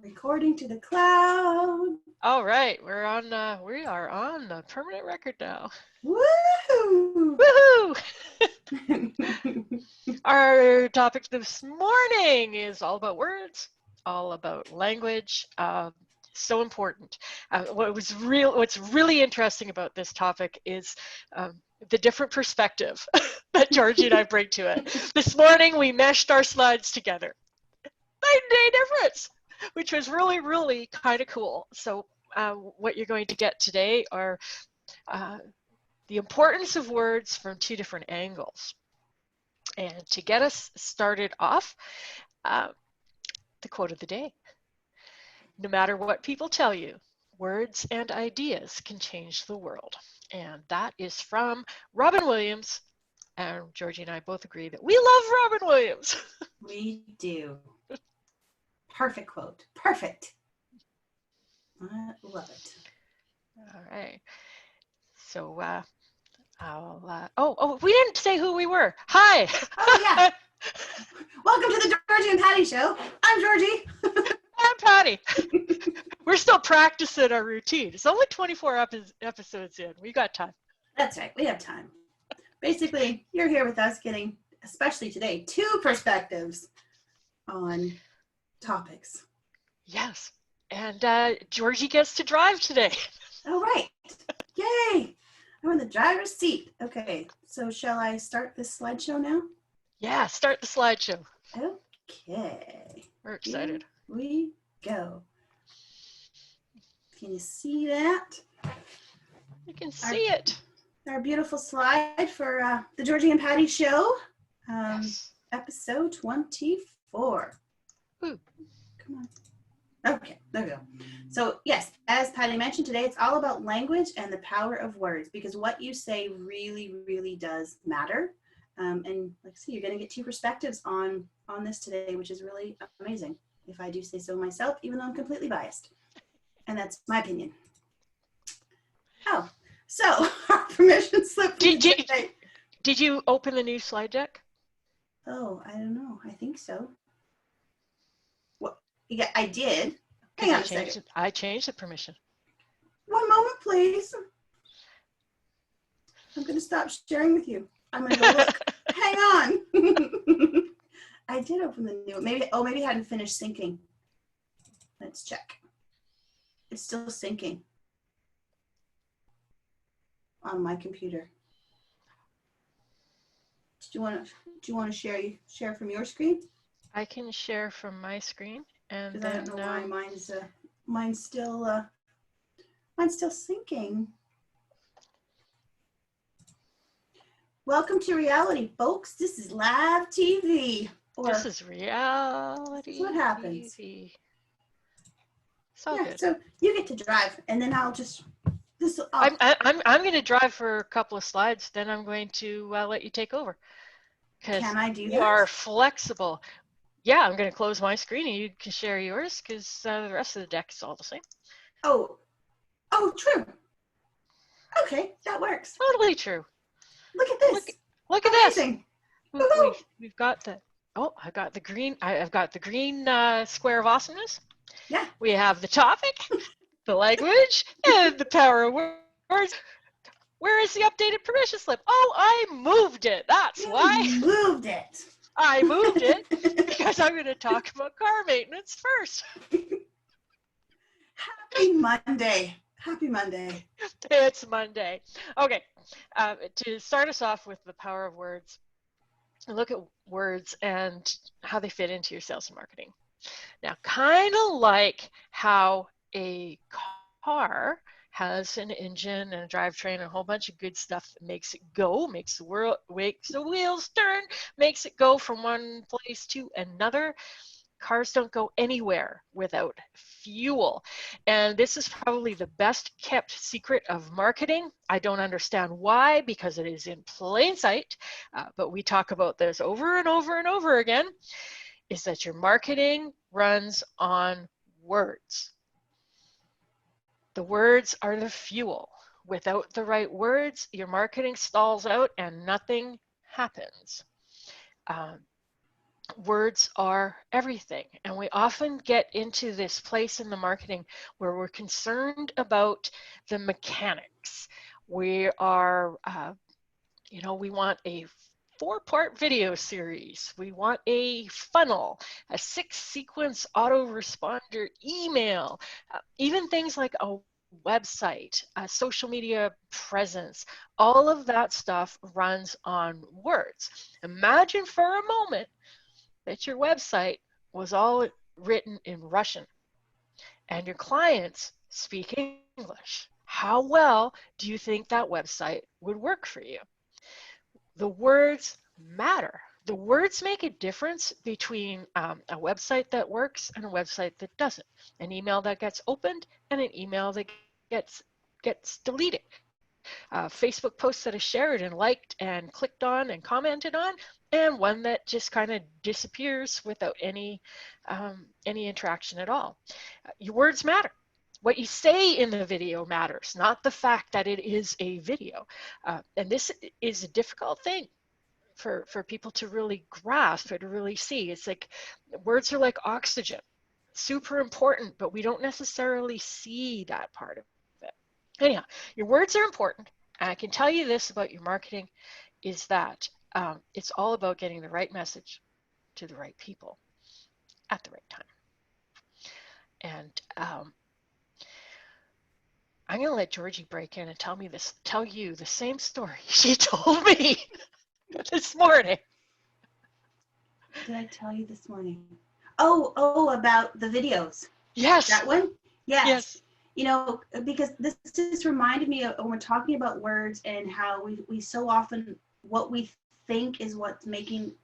Recording to the cloud. All right, we are on the permanent record now. Woo! Woohoo! Our topic this morning is all about words, all about language. So important. What's really interesting about this topic is the different perspective that Georgie and I bring to it. This morning we meshed our slides together. Night and day difference, which was really, really kind of cool. So what you're going to get today are the importance of words from two different angles. And to get us started off, the quote of the day. No matter what people tell you, words and ideas can change the world. And that is from Robin Williams. And Georgie and I both agree that we love Robin Williams. We do. Perfect quote. Perfect. I love it. All right. So we didn't say who we were. Hi. Oh, yeah. Welcome to the Georgie and Patty Show. I'm Georgie. I'm Patty. We're still practicing our routine. It's only 24 episodes in. We got time. That's right. We have time. Basically, you're here with us getting, especially today, two perspectives on topics. Yes. And Georgie gets to drive today. All right. Yay. I'm in the driver's seat. Okay. So shall I start this slideshow now? Yeah, start the slideshow. Okay. We're excited. Here we go. Can you see that? You can see it. Our beautiful slide for the Georgie and Patty Show, Yes. episode 24. Ooh. Come on. Okay, there we go. So yes, as Patty mentioned today, it's all about language and the power of words, because what you say really, really does matter. And like I see, you're going to get two perspectives on this today, which is really amazing, if I do say so myself, even though I'm completely biased. And that's my opinion. Oh, so our permission slip. Did you open the new slide deck? Oh, I don't know. I think so. What? Yeah, I did. Hang on a second. I changed the permission. One moment, please. I'm going to stop sharing with you. I'm going to go look. Hang on. I did open the new. Maybe it hadn't finished syncing. Let's check. It's still syncing on my computer. Do you want to share from your screen? I can share from my screen, and then I don't know why mine's still syncing. Welcome to reality, folks. This is live TV. This is reality. This is what happens. TV. So yeah, good. So you get to drive, and then I'll just. I'm going to drive for a couple of slides. Then I'm going to let you take over. Can I do that? You are flexible. Yeah, I'm going to close my screen and you can share yours because the rest of the deck is all the same. Oh, true. Okay, that works. Totally true. Look at this. Look at Amazing. this. We've got the. Oh, I've got the green. I've got the green square of awesomeness. Yeah. We have the topic, the language, and the power of words. Where is the updated permission slip? Oh, I moved it. That's why. Moved it. I moved it because I'm going to talk about car maintenance first. Happy Monday. Happy Monday. It's Monday. Okay. To start us off with the power of words, look at words and how they fit into your sales and marketing. Now, kind of like how a car has an engine and a drivetrain and a whole bunch of good stuff that makes it go, makes the wheels turn, makes it go from one place to another. Cars don't go anywhere without fuel. And this is probably the best kept secret of marketing. I don't understand why, because it is in plain sight, but we talk about this over and over and over again, is that your marketing runs on words. The words are the fuel. Without the right words, your marketing stalls out and nothing happens. words are everything. And we often get into this place in the marketing where we're concerned about the mechanics. We are, we want a 4-part video series. We want a funnel, a 6-sequence autoresponder email, even things like a website, a social media presence. All of that stuff runs on words. Imagine for a moment that your website was all written in Russian and your clients speak English. How well do you think that website would work for you? The words matter. The words make a difference between a website that works and a website that doesn't. An email that gets opened and an email that gets deleted. Facebook posts that are shared and liked and clicked on and commented on, and one that just kind of disappears without any interaction at all. Your words matter. What you say in the video matters, not the fact that it is a video. And this is a difficult thing for people to really grasp or to really see. It's like words are like oxygen, super important, but we don't necessarily see that part of it. Anyhow, your words are important. And I can tell you this about your marketing is that it's all about getting the right message to the right people at the right time. And I'm going to let Georgie break in and tell you the same story she told me this morning. Did I tell you this morning? Oh, about the videos. Yes. That one? Yes. You know, because this just reminded me of when we're talking about words and how we so often, what we think is what's making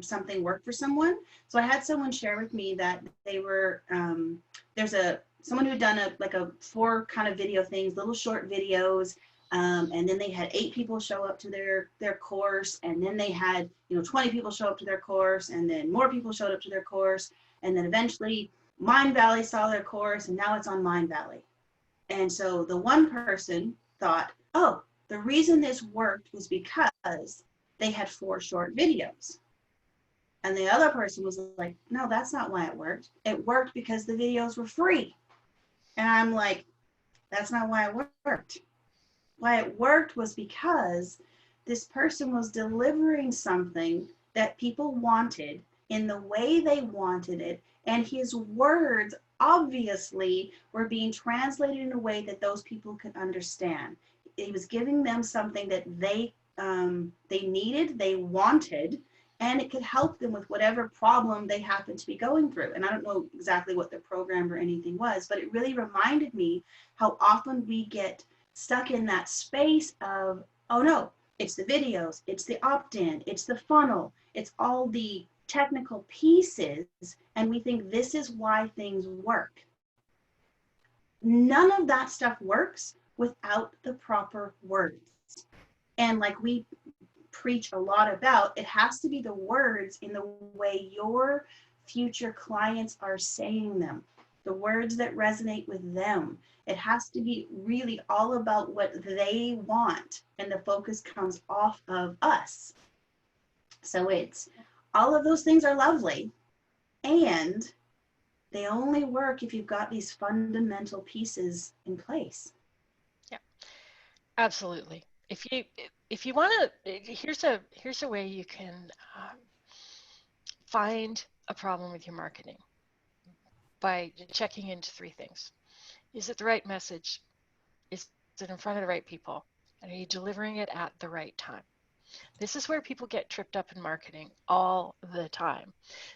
something work for someone. So I had someone share with me that they were, there's someone who had done a 4 kind of video things, little short videos. And then they had 8 people show up to their course, and then they had 20 people show up to their course, and then more people showed up to their course, and then eventually Mindvalley saw their course, and now it's on Mindvalley. And so the one person thought, oh, the reason this worked was because they had 4 short videos. And the other person was like, no, that's not why it worked. It worked because the videos were free. And I'm like, that's not why it worked. Why it worked was because this person was delivering something that people wanted in the way they wanted it, and his words obviously were being translated in a way that those people could understand. He was giving them something that they needed, they wanted, and it could help them with whatever problem they happened to be going through. And I don't know exactly what the program or anything was, but it really reminded me how often we get stuck in that space of, oh no, it's the videos, it's the opt-in, it's the funnel, it's all the technical pieces, and we think this is why things work. None of that stuff works without the proper words. And like we preach a lot about, it has to be the words in the way your future clients are saying them, the words that resonate with them. It has to be really all about what they want, and the focus comes off of us. So it's all of those things are lovely, and they only work if you've got these fundamental pieces in place. Yeah, absolutely. If you want to, here's a way you can find a problem with your marketing by checking into 3 things. Is it the right message? Is it in front of the right people? And are you delivering it at the right time? This is where people get tripped up in marketing all the time.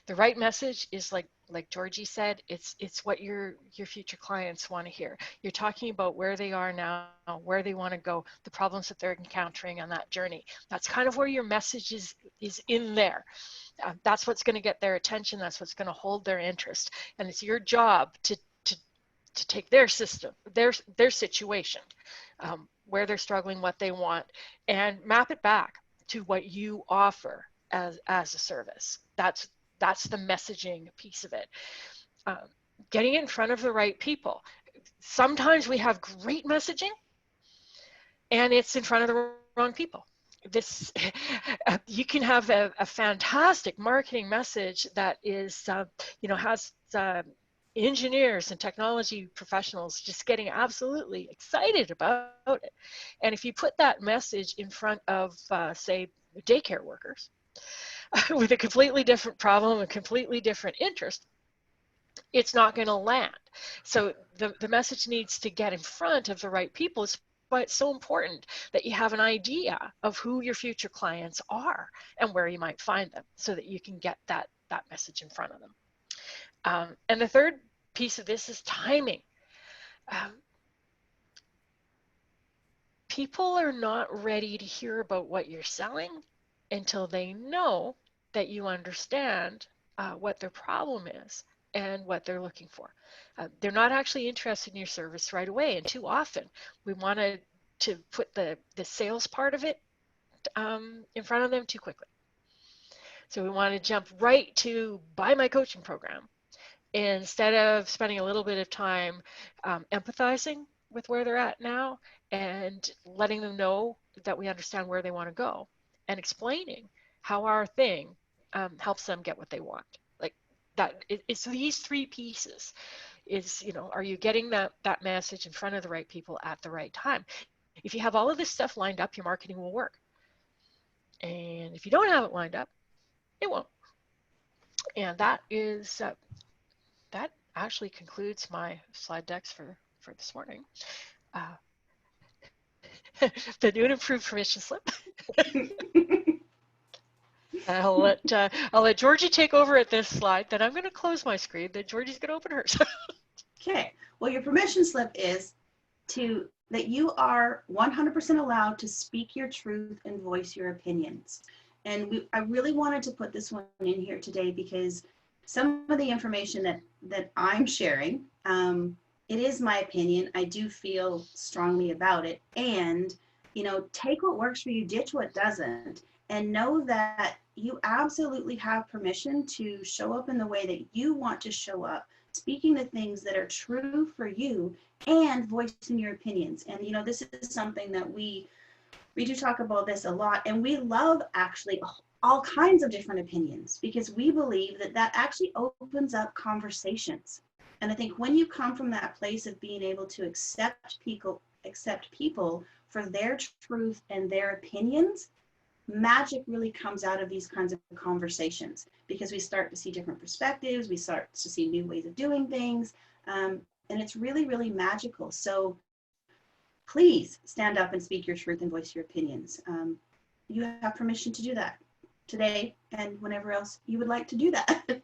The right message is like Georgie said, it's what your future clients want to hear. You're talking about where they are now, where they want to go, the problems that they're encountering on that journey. That's kind of where your message is in there. That's what's going to get their attention. That's what's going to hold their interest. And it's your job to take their system, their situation, where they're struggling, what they want, and map it back to what you offer as a service. That's the messaging piece of it. Getting in front of the right people. Sometimes we have great messaging and it's in front of the wrong people. this you can have a fantastic marketing message that is has engineers and technology professionals just getting absolutely excited about it. And if you put that message in front of say daycare workers with a completely different problem, a completely different interest, it's not going to land. So the message needs to get in front of the right people. It's why it's so important that you have an idea of who your future clients are and where you might find them, so that you can get that message in front of them. And the third piece of this is timing. People are not ready to hear about what you're selling until they know that you understand what their problem is and what they're looking for. They're not actually interested in your service right away, and too often we want to put the sales part of it in front of them too quickly. So we want to jump right to buy my coaching program instead of spending a little bit of time empathizing with where they're at now and letting them know that we understand where they want to go, and explaining how our thing helps them get what they want. Like that, it's these three pieces. Is, are you getting that message in front of the right people at the right time? If you have all of this stuff lined up, your marketing will work. And if you don't have it lined up, it won't. And that is that actually concludes my slide decks for this morning. The new and improved permission slip. I'll let Georgie take over at this slide. Then I'm going to close my screen. Then Georgie's going to open hers. Okay. Well, your permission slip is that you are 100% allowed to speak your truth and voice your opinions. And I really wanted to put this one in here today because some of the information that I'm sharing, it is my opinion. I do feel strongly about it. And, take what works for you, ditch what doesn't, and know that you absolutely have permission to show up in the way that you want to show up, speaking the things that are true for you and voicing your opinions. And, this is something that we do talk about this a lot, and we love actually all kinds of different opinions because we believe that actually opens up conversations. And I think when you come from that place of being able to accept people for their truth and their opinions, magic really comes out of these kinds of conversations because we start to see different perspectives, we start to see new ways of doing things, and it's really, really magical. So please stand up and speak your truth and voice your opinions. You have permission to do that today and whenever else you would like to do that.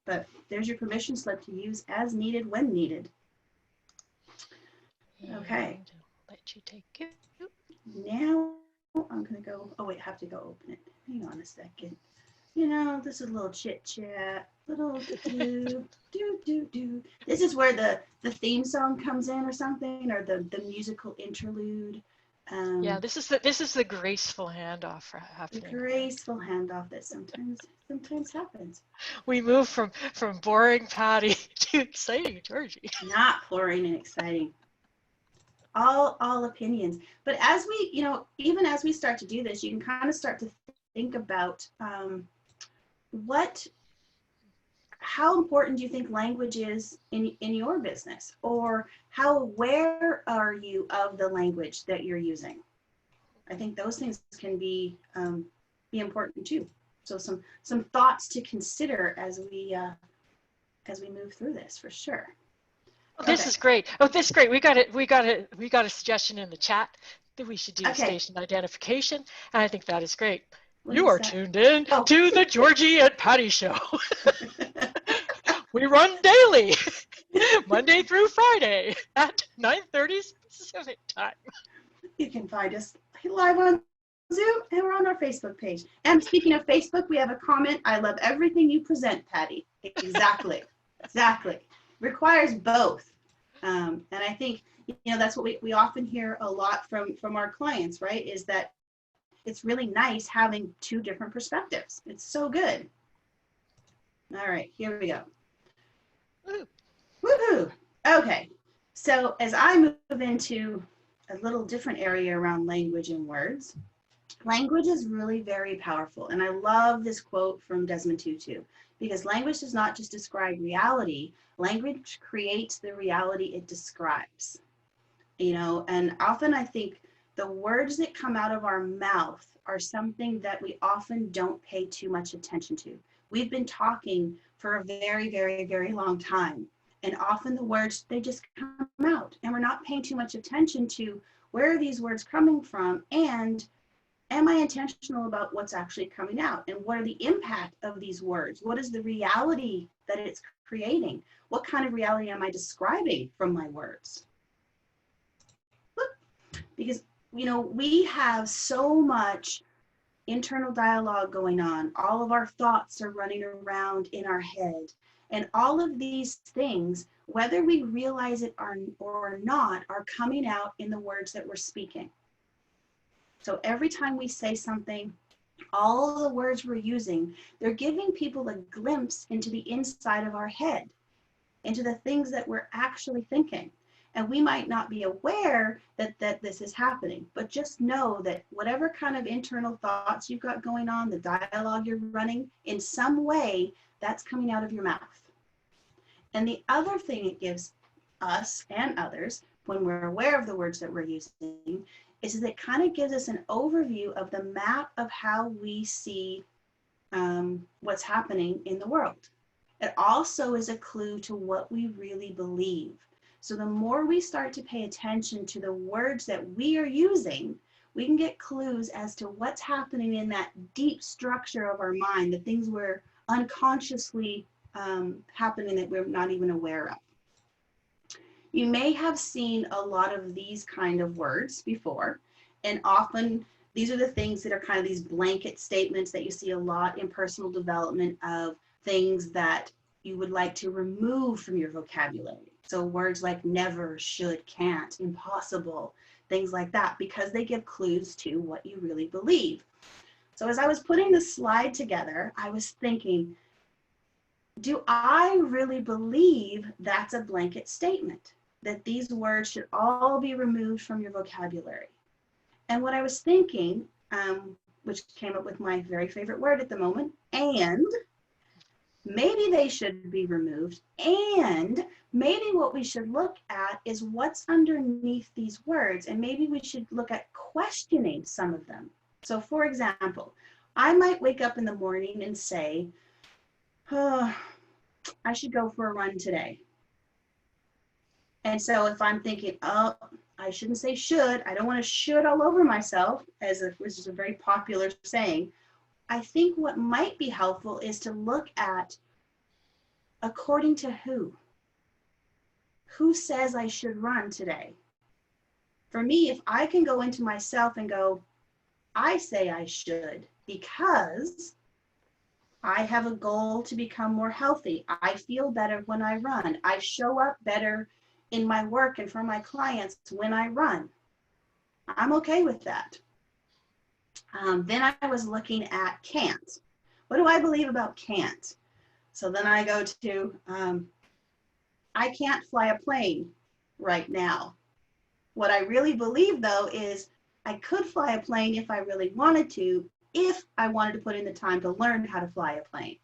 But there's your permission slip to use as needed when needed. Okay. Let you take it. Now I'm going to go, oh wait, I have to go open it. Hang on a second. This is a little chit chat, little do. This is where the theme song comes in or something, or the musical interlude. Yeah, this is the graceful handoff happening. The graceful handoff that sometimes happens. We move from boring Patty to exciting Georgie. Not boring and exciting. All opinions. But as we, even as we start to do this, you can kind of start to think about how important do you think language is in your business, or how aware are you of the language that you're using? I think those things can be important too. So some thoughts to consider as we move through this, for sure. Oh, this is great. Oh, this is great. We got a suggestion in the chat that we should do station identification, and I think that is great. You are tuned in to the Georgie and Patty Show. We run daily, Monday through Friday at 9:30 Pacific time. You can find us live on Zoom, and we're on our Facebook page. And speaking of Facebook, we have a comment. I love everything you present, Patty. Exactly. Requires both. And I think, that's what we often hear a lot from our clients, right? Is that it's really nice having two different perspectives. It's so good. All right, here we go. Woohoo! Okay, so as I move into a little different area around language and words, Language is really very powerful. And I love this quote from Desmond Tutu, because language does not just describe reality, language creates the reality it describes. You know, and often I think the words that come out of our mouth are something that we often don't pay too much attention to. We've been talking for a very, very, very long time. And often the words, they just come out and we're not paying too much attention to where are these words coming from, and am I intentional about what's actually coming out, and what are the impact of these words? What is the reality that it's creating? What kind of reality am I describing from my words? Because, you know, we have so much internal dialogue going on. All of our thoughts are running around in our head. And all of these things, whether we realize it or not, are coming out in the words that we're speaking. So every time we say something, all the words we're using, they're giving people a glimpse into the inside of our head, into the things that we're actually thinking. And we might not be aware that this is happening, but just know that whatever kind of internal thoughts you've got going on, the dialogue you're running, in some way, that's coming out of your mouth. And the other thing it gives us and others, when we're aware of the words that we're using, is that it kind of gives us an overview of the map of how we see what's happening in the world. It also is a clue to what we really believe. So the more we start to pay attention to the words that we are using, we can get clues as to what's happening in that deep structure of our mind, the things we're unconsciously happening that we're not even aware of. You may have seen a lot of these kind of words before, and often these are the things that are kind of these blanket statements that you see a lot in personal development of things that you would like to remove from your vocabulary. So words like never, should, can't, impossible, things like that, because they give clues to what you really believe. So as I was putting the slide together, I was thinking, do I really believe that's a blanket statement, that these words should all be removed from your vocabulary? And what I was thinking, which came up with my very favorite word at the moment, and maybe they should be removed, and maybe what we should look at is what's underneath these words, and maybe we should look at questioning some of them. So for example, I might wake up in the morning and say, oh, I should go for a run today. And so if I'm thinking, oh, I shouldn't say should, I don't want to should all over myself, as if which is a very popular saying, I think what might be helpful is to look at according to who. Who says I should run today? For me, if I can go into myself and go, I say I should because I have a goal to become more healthy. I feel better when I run. I show up better in my work and for my clients when I run. I'm okay with that. Then I was looking at can't. What do I believe about can't? So then I go to, I can't fly a plane right now. What I really believe though is I could fly a plane if I really wanted to, if I wanted to put in the time to learn how to fly a plane.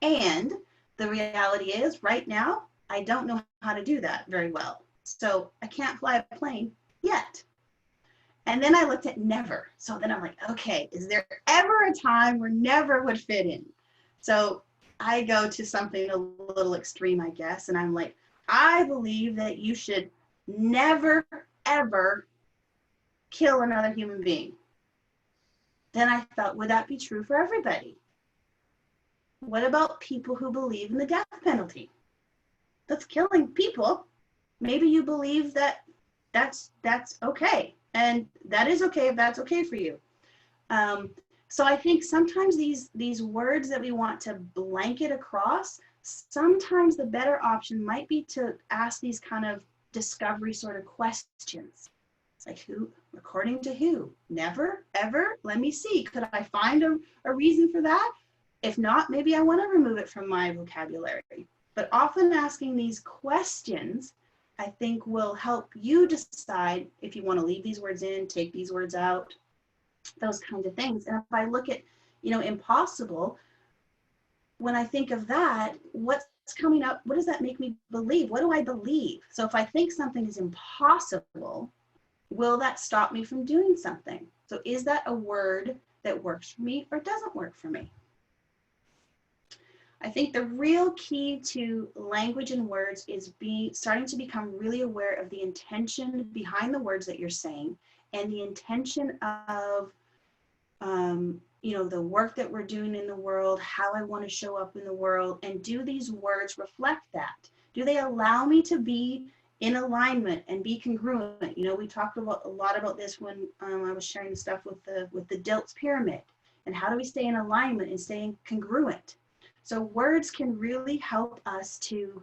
And the reality is right now, I don't know how to do that very well. So I can't fly a plane yet. And then I looked at never. So then I'm like, okay, is there ever a time where never would fit in? So I go to something a little extreme, I guess. And I'm like, I believe that you should never, ever kill another human being. Then I thought, would that be true for everybody? What about people who believe in the death penalty? That's killing people. Maybe you believe that that's okay. And that is okay if that's okay for you. So I think sometimes these words that we want to blanket across, sometimes the better option might be to ask these kind of discovery sort of questions. It's like who, according to who? Never, ever? Let me see. Could I find a reason for that? If not, maybe I want to remove it from my vocabulary. But often asking these questions, I think will help you decide if you want to leave these words in, take these words out. those kinds of things. And if I look at, impossible, when I think of that, what's coming up? What does that make me believe? What do I believe? So if I think something is impossible, will that stop me from doing something? So is that a word that works for me or doesn't work for me? I think the real key to language and words is starting to become really aware of the intention behind the words that you're saying, and the intention of the work that we're doing in the world, how I want to show up in the world, and do these words reflect that? Do they allow me to be in alignment and be congruent? We talked a lot about this when I was sharing the stuff with the Dilts pyramid, and how do we stay in alignment and stay congruent? So words can really help us to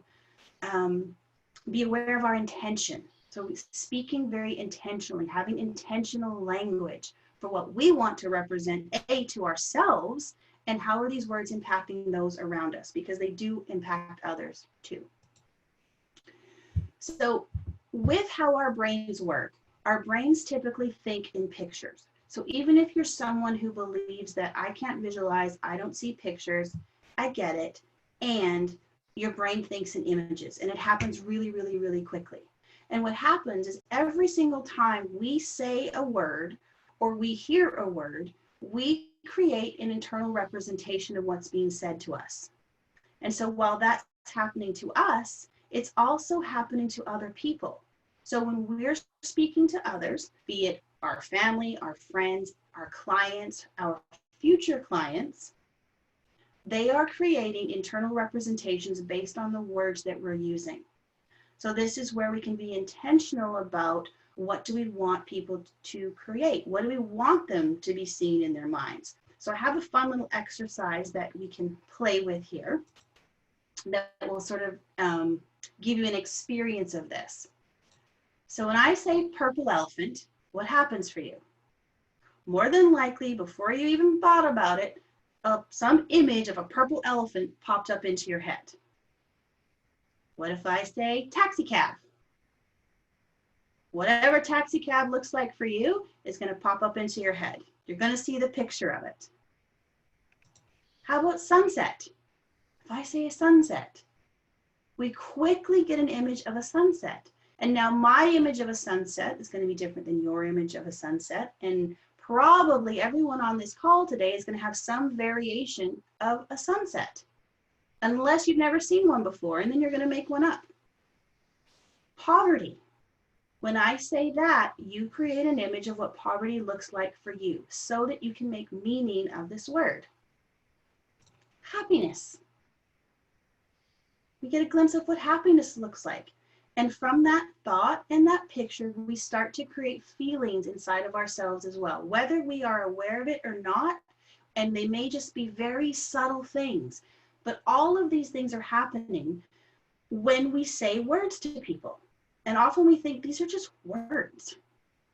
be aware of our intention. So speaking very intentionally, having intentional language for what we want to represent, to ourselves, and how are these words impacting those around us, because they do impact others too. So with how our brains work, our brains typically think in pictures. So even if you're someone who believes that I can't visualize, I don't see pictures, I get it, and your brain thinks in images, and it happens really, really, really quickly. And what happens is every single time we say a word or we hear a word, we create an internal representation of what's being said to us. And so while that's happening to us, it's also happening to other people. So when we're speaking to others, be it our family, our friends, our clients, our future clients, they are creating internal representations based on the words that we're using. So this is where we can be intentional about, what do we want people to create? What do we want them to be seeing in their minds? So I have a fun little exercise that we can play with here that will sort of give you an experience of this. So when I say purple elephant, what happens for you? More than likely, before you even thought about it, some image of a purple elephant popped up into your head. What if I say taxi cab? Whatever taxi cab looks like for you is going to pop up into your head. You're going to see the picture of it. How about sunset? If I say a sunset, we quickly get an image of a sunset. And now my image of a sunset is going to be different than your image of a sunset. And probably everyone on this call today is going to have some variation of a sunset, unless you've never seen one before, and then you're going to make one up. Poverty. When I say that, you create an image of what poverty looks like for you so that you can make meaning of this word. Happiness. We get a glimpse of what happiness looks like. And from that thought and that picture, we start to create feelings inside of ourselves as well, whether we are aware of it or not. And they may just be very subtle things. But all of these things are happening when we say words to people. And often we think these are just words.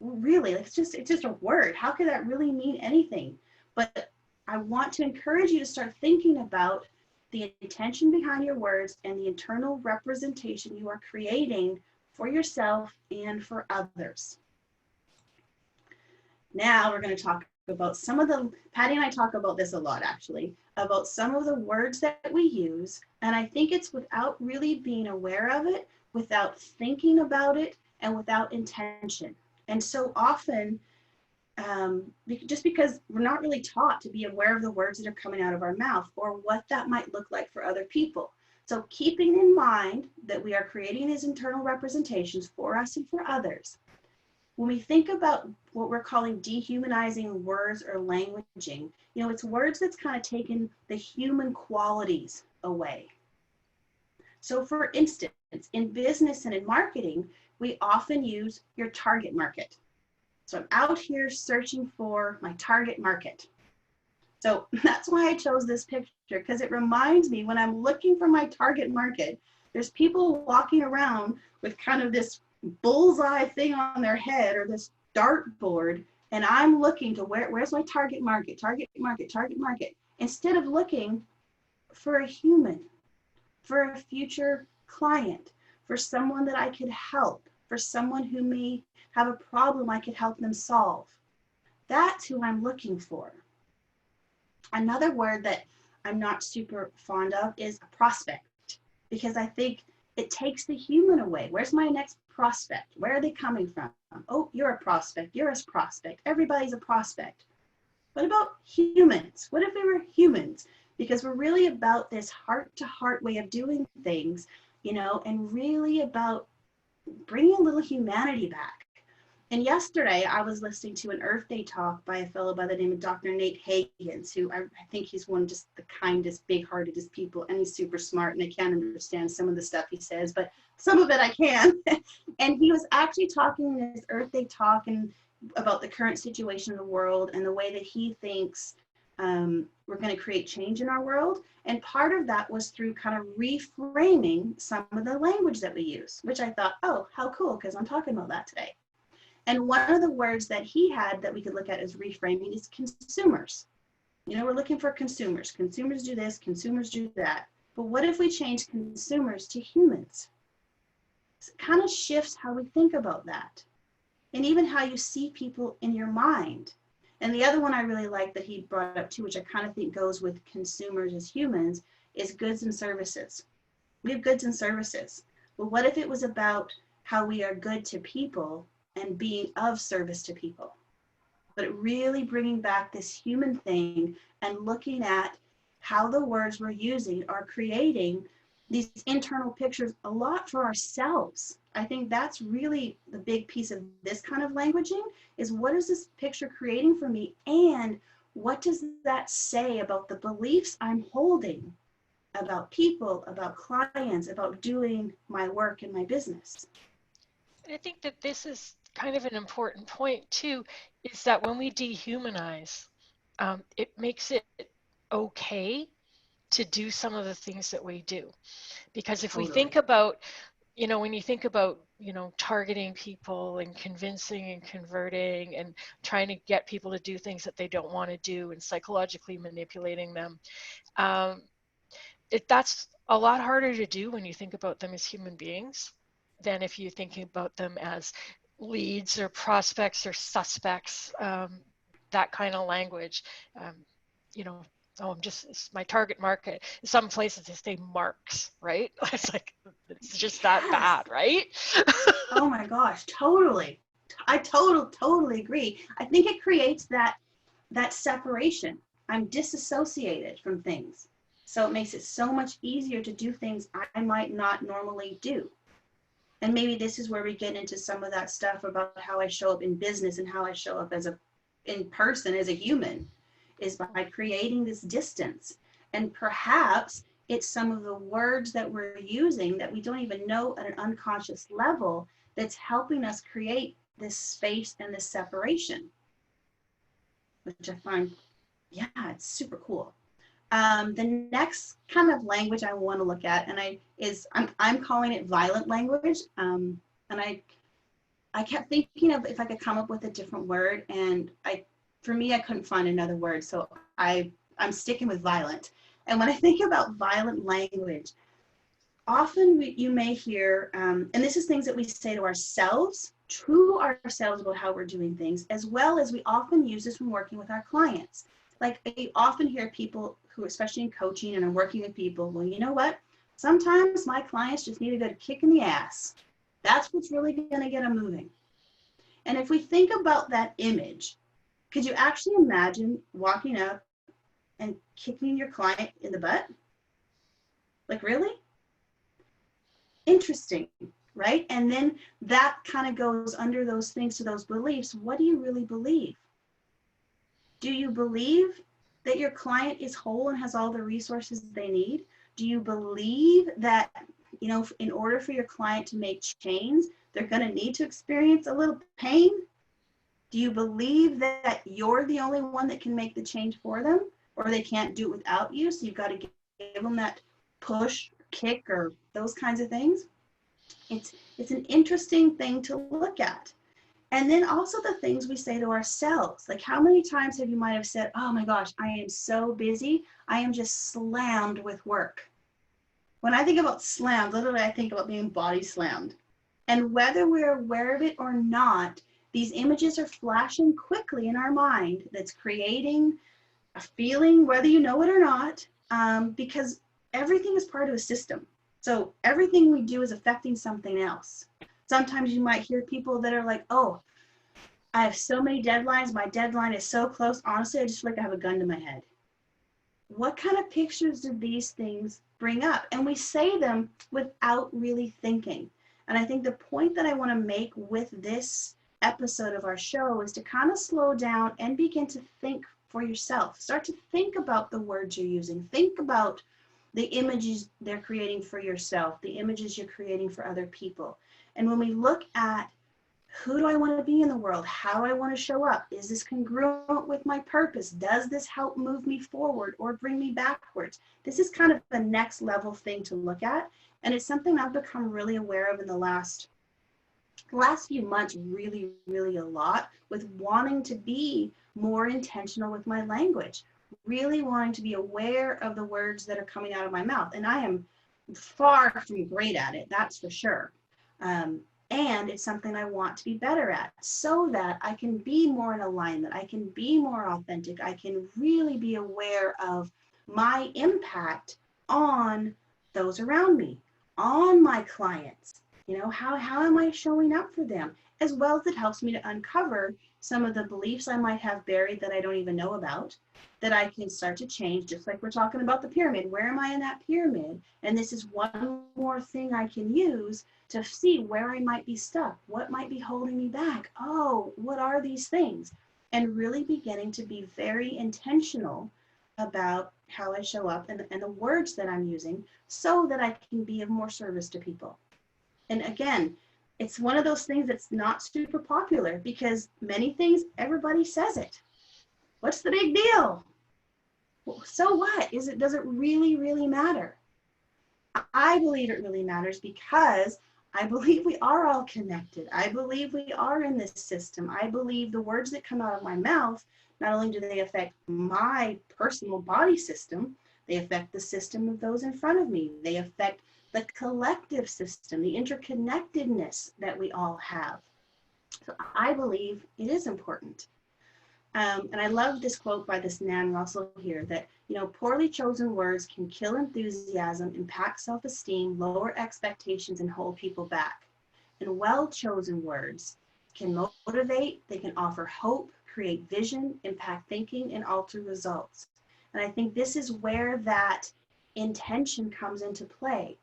Really, it's just a word. How could that really mean anything? But I want to encourage you to start thinking about the intention behind your words and the internal representation you are creating for yourself and for others. Now we're going to talk about some of the, Patty and I talk about this a lot actually, about some of the words that we use. And I think it's without really being aware of it, without thinking about it, and without intention. And so often, just because we're not really taught to be aware of the words that are coming out of our mouth or what that might look like for other people. So keeping in mind that we are creating these internal representations for us and for others, when we think about what we're calling dehumanizing words or languaging, it's words that's kind of taken the human qualities away. So for instance, in business and in marketing, we often use your target market. So I'm out here searching for my target market. So that's why I chose this picture, because it reminds me when I'm looking for my target market, there's people walking around with kind of this bullseye thing on their head or this dartboard, and I'm looking to where's my target market, instead of looking for a human, for a future client, for someone that I could help, for someone who may have a problem I could help them solve. That's who I'm looking for. Another word that I'm not super fond of is a prospect, because I think it takes the human away. Where's my next prospect? Where are they coming from? Oh, you're a prospect. You're a prospect. Everybody's a prospect. What about humans? What if we were humans? Because we're really about this heart to heart way of doing things, and really about bringing a little humanity back. And yesterday I was listening to an Earth Day talk by a fellow by the name of Dr. Nate Higgins, who I think he's one of just the kindest, big-heartedest people, and he's super smart, and I can't understand some of the stuff he says, but some of it I can. And he was actually talking in his Earth Day talk and about the current situation of the world and the way that he thinks we're going to create change in our world. And part of that was through kind of reframing some of the language that we use, which I thought, oh, how cool, because I'm talking about that today. And one of the words that he had that we could look at as reframing is consumers. We're looking for consumers. Consumers do this, consumers do that. But what if we change consumers to humans? It kind of shifts how we think about that. And even how you see people in your mind. And the other one I really like that he brought up too, which I kind of think goes with consumers as humans, is goods and services. We have goods and services. Well, what if it was about how we are good to people and being of service to people? But really bringing back this human thing and looking at how the words we're using are creating these internal pictures a lot for ourselves. I think that's really the big piece of this kind of languaging, is what is this picture creating for me, and what does that say about the beliefs I'm holding about people, about clients, about doing my work and my business. I think that this is kind of an important point too, is that when we dehumanize, it makes it okay to do some of the things that we do. Because if we think about, when you think about, targeting people and convincing and converting and trying to get people to do things that they don't want to do and psychologically manipulating them, that's a lot harder to do when you think about them as human beings than if you're thinking about them as leads or prospects or suspects, that kind of language. It's my target market. Some places they say marks, right? It's like, it's just that bad, right? Oh my gosh, totally. I totally agree. I think it creates that separation. I'm disassociated from things. So it makes it so much easier to do things I might not normally do. And maybe this is where we get into some of that stuff about how I show up in business and how I show up in person as a human, is by creating this distance. And perhaps it's some of the words that we're using that we don't even know at an unconscious level that's helping us create this space and this separation, which I find, it's super cool. The next kind of language I want to look at, I'm calling it violent language. And I kept thinking of if I could come up with a different word, and for me, I couldn't find another word. So I'm sticking with violent. And when I think about violent language, often you may hear, and this is things that we say to ourselves, about how we're doing things, as well as we often use this when working with our clients. Like, I often hear people who, especially in coaching and are working with people, well, you know what? Sometimes my clients just need a good kick in the ass. That's what's really going to get them moving. And if we think about that image, could you actually imagine walking up and kicking your client in the butt? Like, really? Interesting, right? And then that kind of goes under those things, to those beliefs. What do you really believe? Do you believe that your client is whole and has all the resources they need? Do you believe that, in order for your client to make change, they're going to need to experience a little pain? Do you believe that you're the only one that can make the change for them, or they can't do it without you? So you've got to give them that push, kick, or those kinds of things. It's an interesting thing to look at. And then also the things we say to ourselves, like how many times you might have said, oh my gosh, I am so busy. I am just slammed with work. When I think about slammed, literally I think about being body slammed. And whether we're aware of it or not, these images are flashing quickly in our mind that's creating a feeling, whether you know it or not, because everything is part of a system. So everything we do is affecting something else. Sometimes you might hear people that are like, oh, I have so many deadlines. My deadline is so close. Honestly, I just feel like I have a gun to my head. What kind of pictures do these things bring up? And we say them without really thinking. And I think the point that I want to make with this episode of our show is to kind of slow down and begin to think for yourself. Start to think about the words you're using. Think about the images they're creating for yourself, the images you're creating for other people. And when we look at who do I want to be in the world? How do I want to show up? Is this congruent with my purpose? Does this help move me forward or bring me backwards? This is kind of the next level thing to look at. And it's something I've become really aware of in the last few months, really, really a lot, with wanting to be more intentional with my language, really wanting to be aware of the words that are coming out of my mouth. And I am far from great at it, that's for sure. And it's something I want to be better at so that I can be more in alignment. I can be more authentic. I can really be aware of my impact on those around me, on my clients. You know, how am I showing up for them? As well as it helps me to uncover some of the beliefs I might have buried that I don't even know about, that I can start to change, just like we're talking about the pyramid. Where am I in that pyramid? And this is one more thing I can use to see where I might be stuck, what might be holding me back. Oh, what are these things? And really beginning to be very intentional about how I show up and the words that I'm using so that I can be of more service to people. And again, it's one of those things that's not super popular because many things, everybody says it. What's the big deal? Well, so what? Does it really, really matter? I believe it really matters because I believe we are all connected. I believe we are in this system. I believe the words that come out of my mouth, not only do they affect my personal body system, they affect the system of those in front of me. They affect the collective system, the interconnectedness that we all have. So I believe it is important. And I love this quote by this Nan Russell here that, you know, poorly chosen words can kill enthusiasm, impact self-esteem, lower expectations, and hold people back. And well-chosen words can motivate, they can offer hope, create vision, impact thinking, and alter results. And I think this is where that intention comes into play.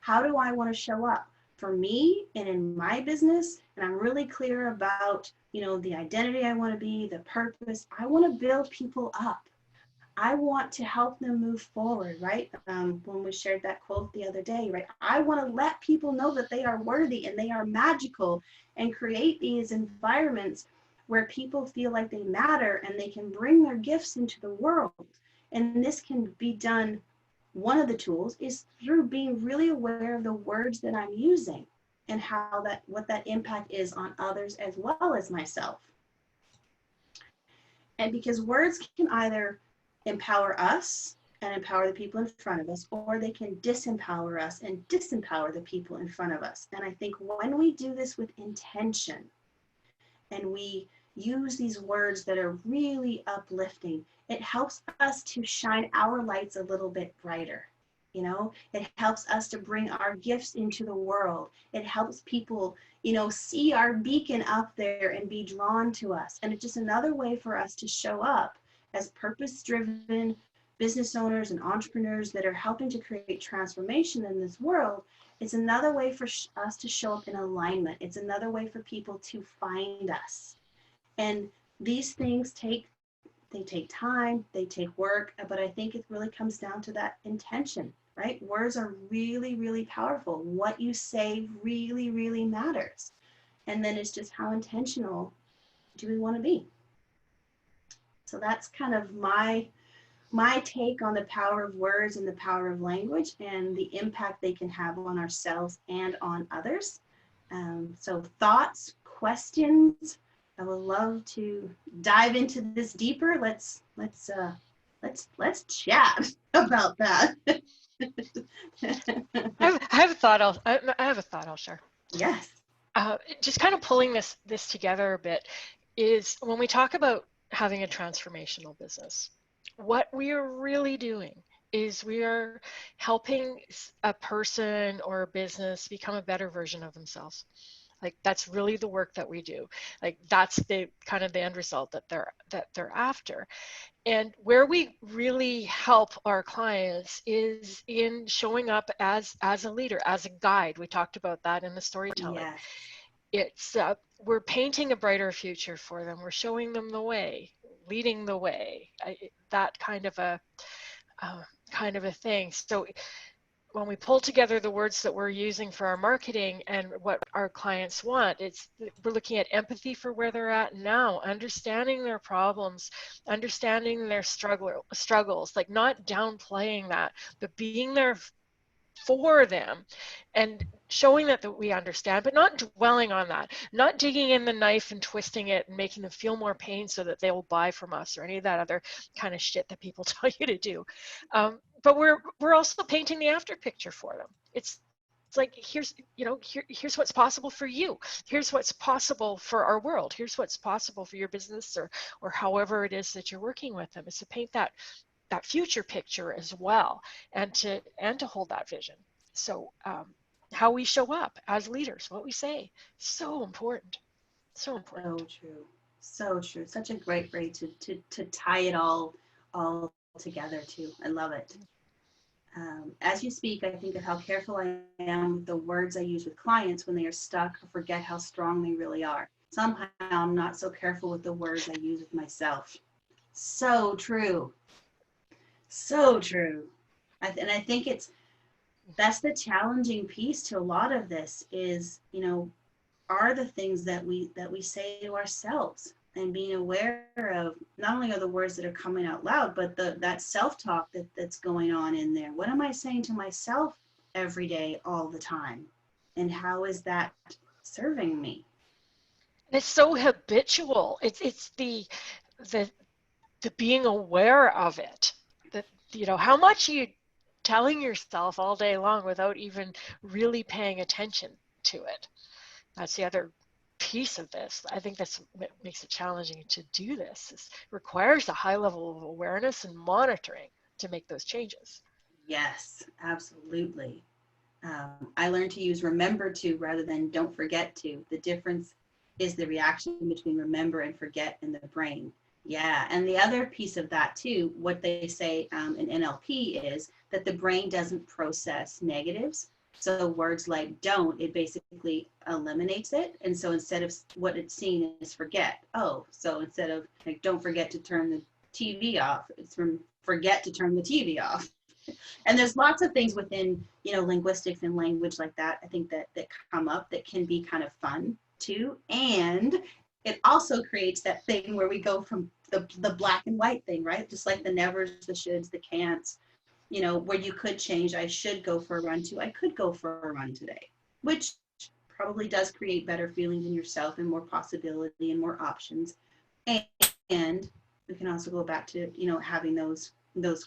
How do I want to show up for me and in my business? And I'm really clear about, you know, the identity I want to be, the purpose. I want to build people up. I want to help them move forward, right? When we shared that quote the other day, right? I want to let people know that they are worthy and they are magical and create these environments where people feel like they matter and they can bring their gifts into the world. And this can be done. One of the tools is through being really aware of the words that I'm using and what that impact is on others as well as myself. And because words can either empower us and empower the people in front of us, or they can disempower us and disempower the people in front of us. And I think when we do this with intention and we use these words that are really uplifting, it helps us to shine our lights a little bit brighter. You know, it helps us to bring our gifts into the world. It helps people, you know, see our beacon up there and be drawn to us. And it's just another way for us to show up as purpose-driven business owners and entrepreneurs that are helping to create transformation in this world. It's another way for us to show up in alignment. It's another way for people to find us. And these things take time, they take work, but I think it really comes down to that intention, right? Words are really, really powerful. What you say really, really matters. And then it's just how intentional do we want to be? So that's kind of my take on the power of words and the power of language and the impact they can have on ourselves and on others. So thoughts, questions, I would love to dive into this deeper. Let's chat about that. I have a thought I'll share. Yes. just kind of pulling this together a bit is when we talk about having a transformational business, what we are really doing is we are helping a person or a business become a better version of themselves. Like that's really the work that we do. Like that's the kind of the end result that they're after. And where we really help our clients is in showing up as a leader, as a guide. We talked about that in the storytelling. Yes. It's we're painting a brighter future for them. We're showing them the way, leading the way. That kind of a thing. So when we pull together the words that we're using for our marketing and what our clients want, we're looking at empathy for where they're at now, understanding their problems, understanding their struggles, like not downplaying that, but being there for them and showing that we understand, but not dwelling on that, not digging in the knife and twisting it and making them feel more pain so that they will buy from us or any of that other kind of shit that people tell you to do. But we're also painting the after picture for them. It's like, here's what's possible for you. Here's what's possible for our world. Here's what's possible for your business or however it is that you're working with them. Is to paint that future picture as well, and to hold that vision. So how we show up as leaders, what we say, so important. So important. So true. So true. Such a great way to tie it all together too. I love it. As you speak, I think of how careful I am with the words I use with clients when they are stuck or forget how strong they really are. Somehow I'm not so careful with the words I use with myself. So true. So true. And I think that's the challenging piece to a lot of this is, are the things that we say to ourselves, and being aware of not only are the words that are coming out loud, but that self-talk that's going on in there. What am I saying to myself every day, all the time? And how is that serving me? It's so habitual. It's the being aware of it. That, how much are you telling yourself all day long without even really paying attention to it? That's the other piece of this. I think that's what makes it challenging to do this. It requires a high level of awareness and monitoring to make those changes. Yes, absolutely. I learned to use remember to rather than don't forget to. The difference is the reaction between remember and forget in the brain. Yeah, and the other piece of that too, what they say in NLP is that the brain doesn't process negatives. So words like don't, it basically eliminates it. And so instead of what it's seen is forget. Oh, so instead of like, don't forget to turn the TV off, it's from forget to turn the TV off. And there's lots of things within, linguistics and language like that, I think that come up that can be kind of fun too. And it also creates that thing where we go from the black and white thing, right? Just like the nevers, the shoulds, the can'ts, where you could change. I should go for a run too. I could go for a run today, which probably does create better feelings in yourself and more possibility and more options. And we can also go back to, having those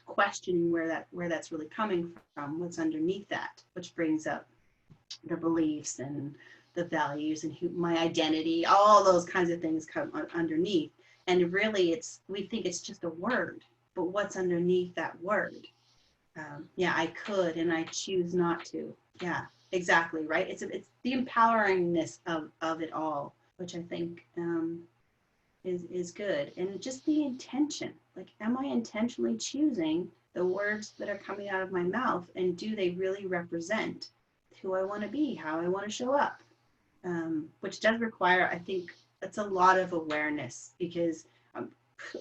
questioning where that's really coming from, what's underneath that, which brings up the beliefs and the values and my identity, all those kinds of things come underneath. And really we think it's just a word, but what's underneath that word? I could, and I choose not to. Yeah, exactly. Right. It's the empoweringness of it all, which I think is good. And just the intention, like, am I intentionally choosing the words that are coming out of my mouth, and do they really represent who I want to be, how I want to show up? Which does require, I think, that's a lot of awareness, because I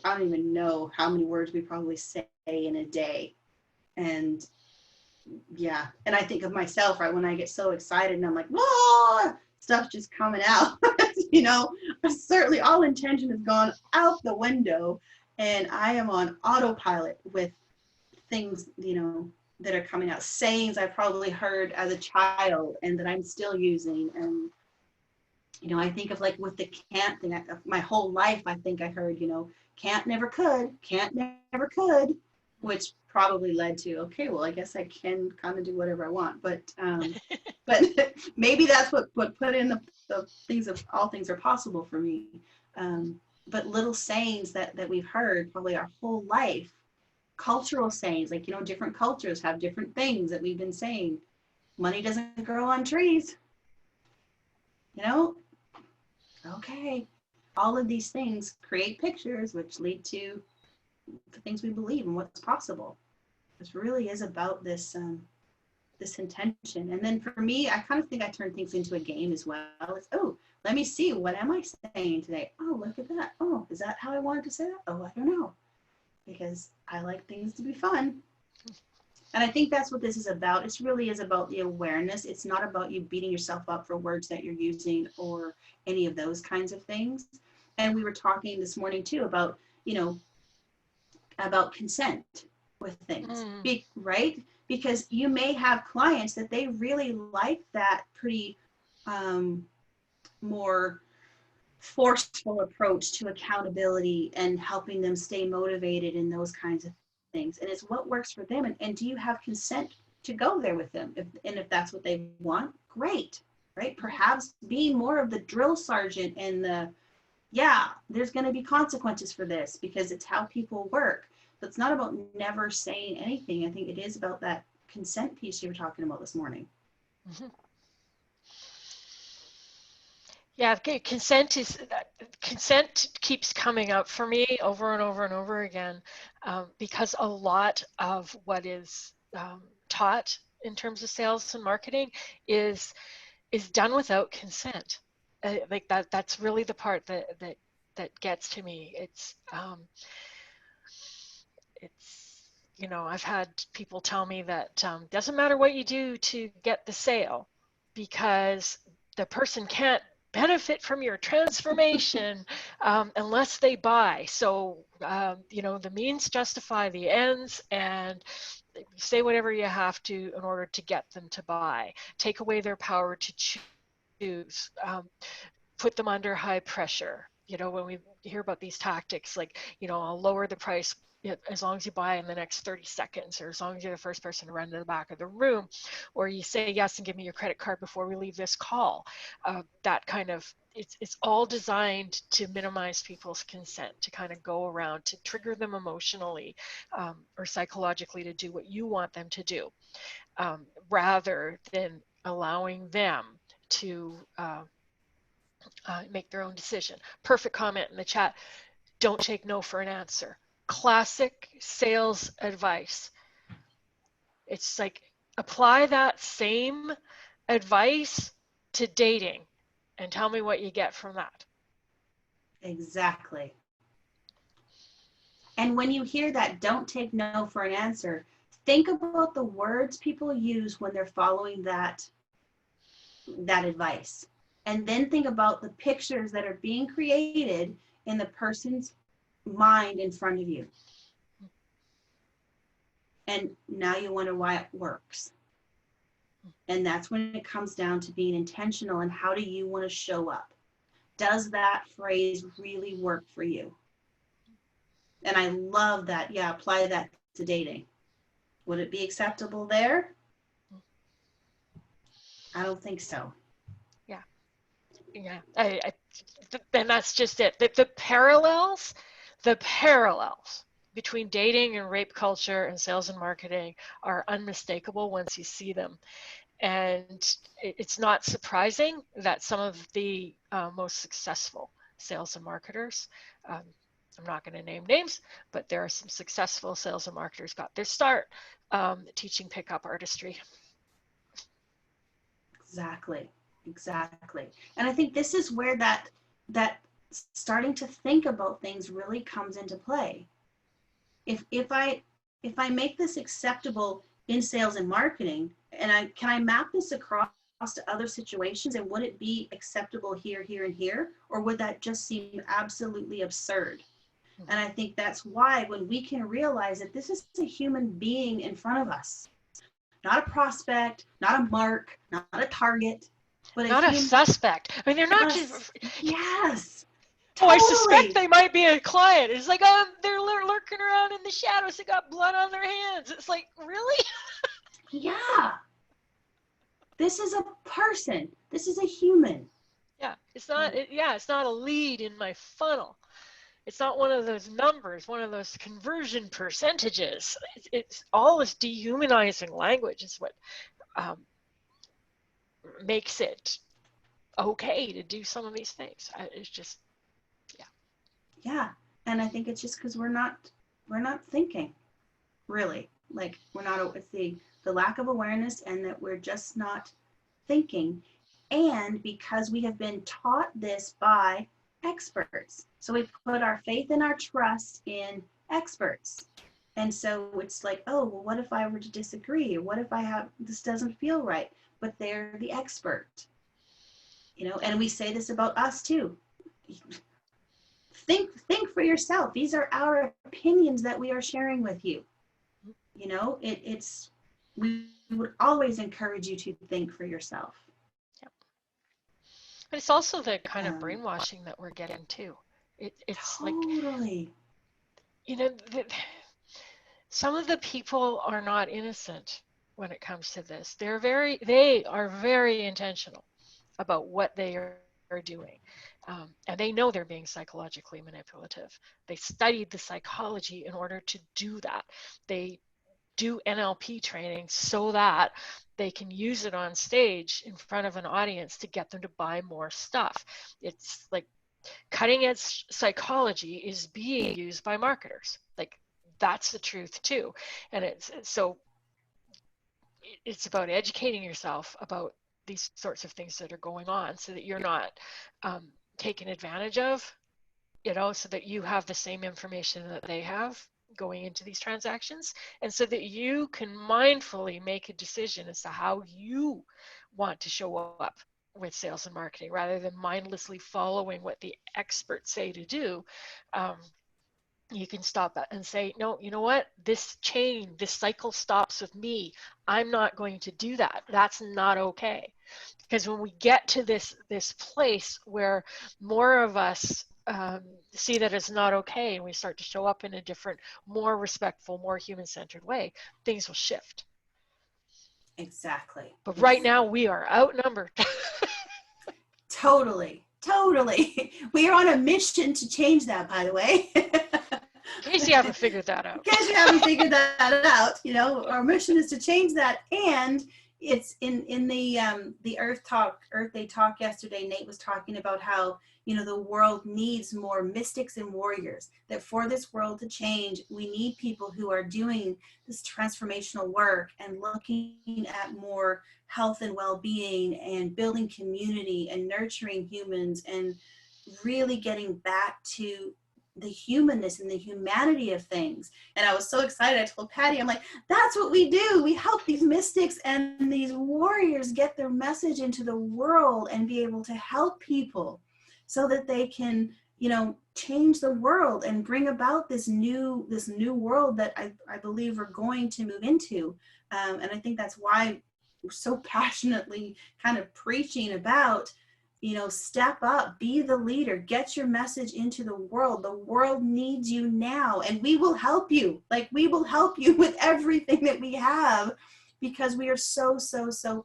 don't even know how many words we probably say in a day. And yeah, and I think of myself, right, when I get so excited and I'm like, whoa, stuff just coming out, certainly all intention has gone out the window, and I am on autopilot with things, that are coming out, sayings I probably heard as a child and that I'm still using. And I think of, like, with the can't thing, my whole life I think I heard, can't never could, can't never could. which probably led to, okay, well, I guess I can kind of do whatever I want. But maybe that's what put in the things of all things are possible for me. But little sayings that we've heard probably our whole life, cultural sayings, like, different cultures have different things that we've been saying. Money doesn't grow on trees. Okay. All of these things create pictures, which lead to the things we believe and what's possible. This really is about this this intention. And then for me, I kind of think I turn things into a game as well. It's, oh, let me see, what am I saying today? Oh, look at that. Oh, is that how I wanted to say that? Oh, I don't know. Because I like things to be fun. And I think that's what this is about. It really is about the awareness. It's not about you beating yourself up for words that you're using or any of those kinds of things. And we were talking this morning too about, about consent with things, right? Because you may have clients that they really like that pretty more forceful approach to accountability and helping them stay motivated and those kinds of things. And it's what works for them. And do you have consent to go there with them? If that's what they want, great, right? Perhaps being more of the drill sergeant and there's going to be consequences for this because it's how people work. But it's not about never saying anything. I think it is about that consent piece you were talking about this morning. Mm-hmm. Yeah, consent keeps coming up for me over and over and over again because a lot of what is taught in terms of sales and marketing is done without consent. Like that's really the part that gets to me. It's I've had people tell me that doesn't matter what you do to get the sale because the person can't benefit from your transformation unless they buy. So, the means justify the ends, and say whatever you have to in order to get them to buy. Take away their power to choose. Put them under high pressure. When we hear about these tactics, like, I'll lower the price as long as you buy in the next 30 seconds, or as long as you're the first person to run to the back of the room, or you say yes and give me your credit card before we leave this call. That kind of, it's all designed to minimize people's consent, to kind of go around, to trigger them emotionally or psychologically to do what you want them to do, rather than allowing them to make their own decision. Perfect comment in the chat. Don't take no for an answer. Classic sales advice. It's like, apply that same advice to dating and tell me what you get from that. Exactly. And when you hear that, don't take no for an answer, think about the words people use when they're following that advice. And then think about the pictures that are being created in the person's mind in front of you. And now you wonder why it works. And that's when it comes down to being intentional and how do you want to show up? Does that phrase really work for you? And I love that. Yeah, apply that to dating. Would it be acceptable there? I don't think so. Yeah, and that's just it. The parallels between dating and rape culture and sales and marketing are unmistakable once you see them. And it's not surprising that some of the most successful sales and marketers, I'm not going to name names, but there are some successful sales and marketers got their start teaching pickup artistry. Exactly. And I think this is where that starting to think about things really comes into play. If I make this acceptable in sales and marketing, and can I map this across to other situations, and would it be acceptable here, and here, or would that just seem absolutely absurd? And I think that's why when we can realize that this is a human being in front of us, not a prospect, not a mark, not a target, but not a suspect. I mean, they're not just. Yes, Oh, I suspect Totally. they might be a client. It's like, oh, they're lurking around in the shadows. They got blood on their hands. It's like, really? Yeah. This is a person. This is a human. Yeah, it's not. It's not a lead in my funnel. It's not one of those numbers, one of those conversion percentages. It's all this dehumanizing language is what um, makes it okay to do some of these things. It's just, yeah. Yeah. And I think it's just because we're not thinking, really. Like we're not, it's the lack of awareness and that we're just not thinking. And because we have been taught this by experts. So we put our faith and our trust in experts. And so it's like, oh, well, what if I were to disagree? Or what if this doesn't feel right? But they're the expert, and we say this about us too. Think for yourself. These are our opinions that we are sharing with you. We would always encourage you to think for yourself. But it's also the kind of brainwashing that we're getting too. It's totally. like, some of the people are not innocent when it comes to this. They are very intentional about what they are doing. And they know they're being psychologically manipulative. They studied the psychology in order to do that. They do NLP training so that they can use it on stage in front of an audience to get them to buy more stuff. It's like cutting edge psychology is being used by marketers. Like that's the truth too. And it's about educating yourself about these sorts of things that are going on so that you're not taken advantage of, so that you have the same information that they have going into these transactions, and so that you can mindfully make a decision as to how you want to show up with sales and marketing rather than mindlessly following what the experts say to do. You can stop and say, no, you know what? This cycle stops with me. I'm not going to do that. That's not okay. Because when we get to this place where more of us see that it's not okay and we start to show up in a different, more respectful, more human-centered way, things will shift. Exactly. But right now we are outnumbered. Totally. We are on a mission to change that, by the way. In case you haven't figured that out. Our mission is to change that. And it's in the Earth Day talk yesterday, Nate was talking about how, the world needs more mystics and warriors, that for this world to change, we need people who are doing this transformational work and looking at more health and well-being and building community and nurturing humans and really getting back to the humanness and the humanity of things. And I was so excited. I told Patty, I'm like, that's what we do. We help these mystics and these warriors get their message into the world and be able to help people so that they can, change the world and bring about this new world that I believe we're going to move into. And I think that's why we're so passionately kind of preaching about, step up, be the leader, get your message into the world. The world needs you now, and we will help you. Like, we will help you with everything that we have, because we are so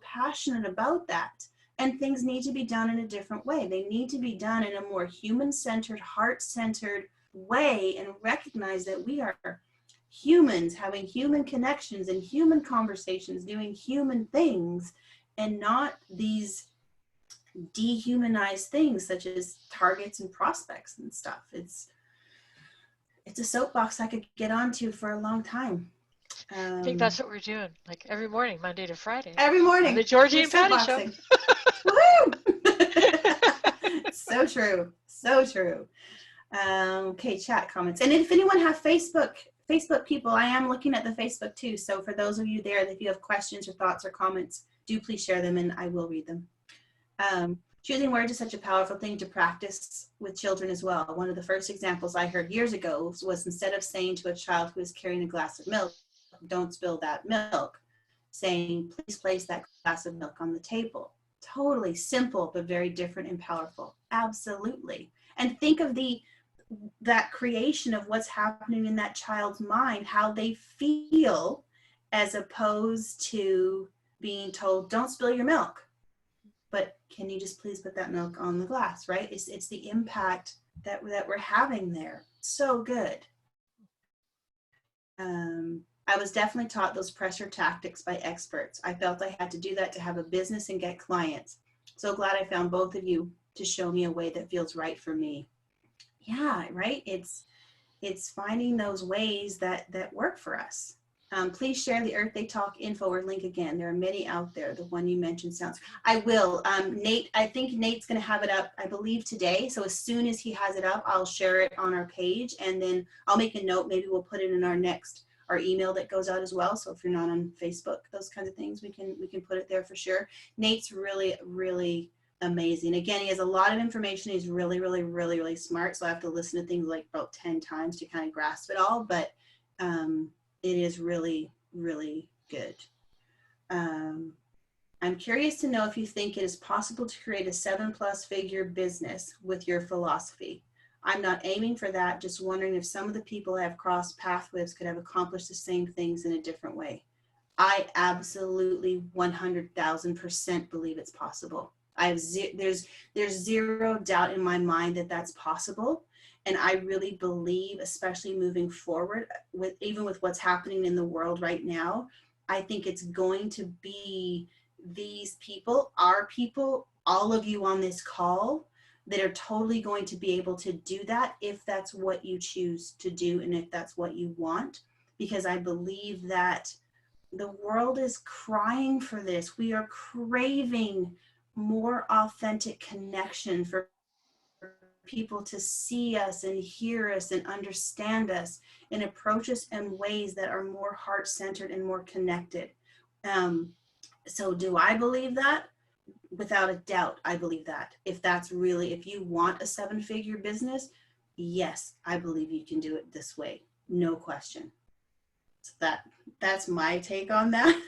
passionate about that. And things need to be done in a different way. They need to be done in a more human-centered, heart-centered way, and recognize that we are humans having human connections and human conversations, doing human things, and not these dehumanized things such as targets and prospects and stuff. It's a soapbox I could get onto for a long time. I think that's what we're doing, like every morning, Monday to Friday. Every morning. The Georgie and Patty Show. Woo! So true. Okay, chat comments. And if anyone have Facebook people, I am looking at the Facebook too. So for those of you there, if you have questions or thoughts or comments, do please share them and I will read them. Choosing words is such a powerful thing to practice with children as well. One of the first examples I heard years ago was, instead of saying to a child who is carrying a glass of milk, "Don't spill that milk," saying, "Please place that glass of milk on the table." Totally simple, but very different and powerful. Absolutely. And think of that creation of what's happening in that child's mind, how they feel, as opposed to being told, don't spill your milk. But can you just please put that milk on the glass, right? It's the impact that we're having there. So good. I was definitely taught those pressure tactics by experts. I felt I had to do that to have a business and get clients. So glad I found both of you to show me a way that feels right for me. Yeah, right. It's finding those ways that work for us. Please share the Earth Day Talk info or link again. There are many out there. The one you mentioned sounds. I will. Nate, I think Nate's going to have it up, I believe, today. So as soon as he has it up, I'll share it on our page, and then I'll make a note. Maybe we'll put it in our email that goes out as well. So if you're not on Facebook, those kinds of things, we can put it there for sure. Nate's really, really amazing. Again, he has a lot of information. He's really, really, really, really smart. So I have to listen to things like about 10 times to kind of grasp it all. But it is really, really good. I'm curious to know if you think it is possible to create a 7+ figure business with your philosophy. I'm not aiming for that, just wondering if some of the people I have crossed paths with could have accomplished the same things in a different way. I absolutely 100,000% believe it's possible. There's zero doubt in my mind that that's possible. And I really believe, especially moving forward, even with what's happening in the world right now, I think it's going to be these people, our people, all of you on this call, that are totally going to be able to do that if that's what you choose to do and if that's what you want. Because I believe that the world is crying for this. We are craving more authentic connection, for people to see us and hear us and understand us and approach us in ways that are more heart-centered and more connected. So do I believe that? Without a doubt, I believe that. If you want a 7-figure business, yes, I believe you can do it this way. No question. So that's my take on that.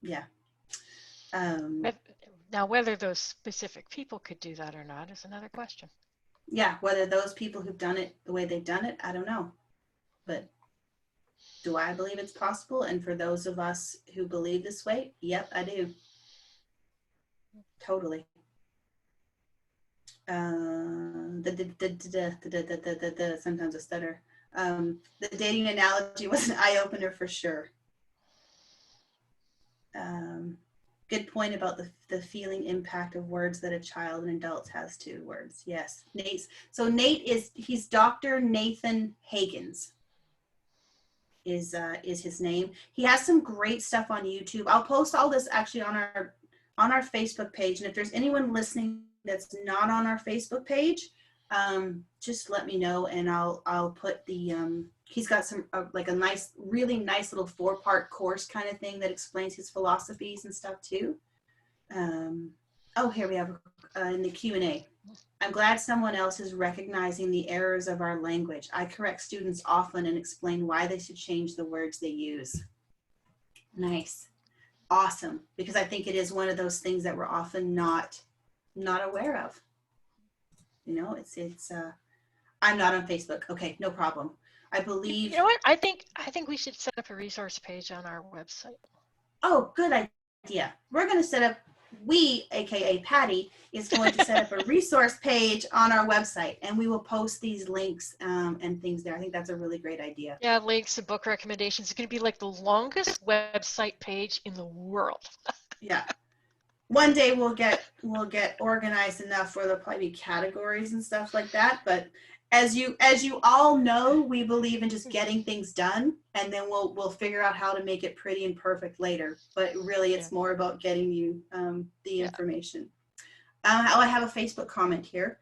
Yeah. Now, whether those specific people could do that or not is another question. Yeah, whether those people who've done it the way they've done it, I don't know. But do I believe it's possible? And for those of us who believe this way, yep, I do. Totally. Sometimes I stutter. The dating analogy was an eye-opener for sure. Good point about the feeling impact of words that a child and adult has to words. Yes, Nate. So he's Dr. Nathan Hagens is his name. He has some great stuff on YouTube. I'll post all this actually on our Facebook page. And if there's anyone listening that's not on our Facebook page, just let me know and I'll put the he's got some like a nice, really nice little 4-part course kind of thing that explains his philosophies and stuff too. Oh, here we have in the Q&A. I'm glad someone else is recognizing the errors of our language. I correct students often and explain why they should change the words they use. Nice. Awesome. Because I think it is one of those things that we're often not aware of. You know, it's I'm not on Facebook. Okay, no problem. I believe. You know what? I think we should set up a resource page on our website. Oh, good idea. We're going to set up, aka Patty, is going to set up a resource page on our website, and we will post these links and things there. I think that's a really great idea. Yeah, links and book recommendations. It's going to be like the longest website page in the world. Yeah. One day we'll get organized enough where there'll probably be categories and stuff like that. But as you all know, we believe in just getting things done, and then we'll figure out how to make it pretty and perfect later. But really, it's more about getting you the information. I have a Facebook comment here.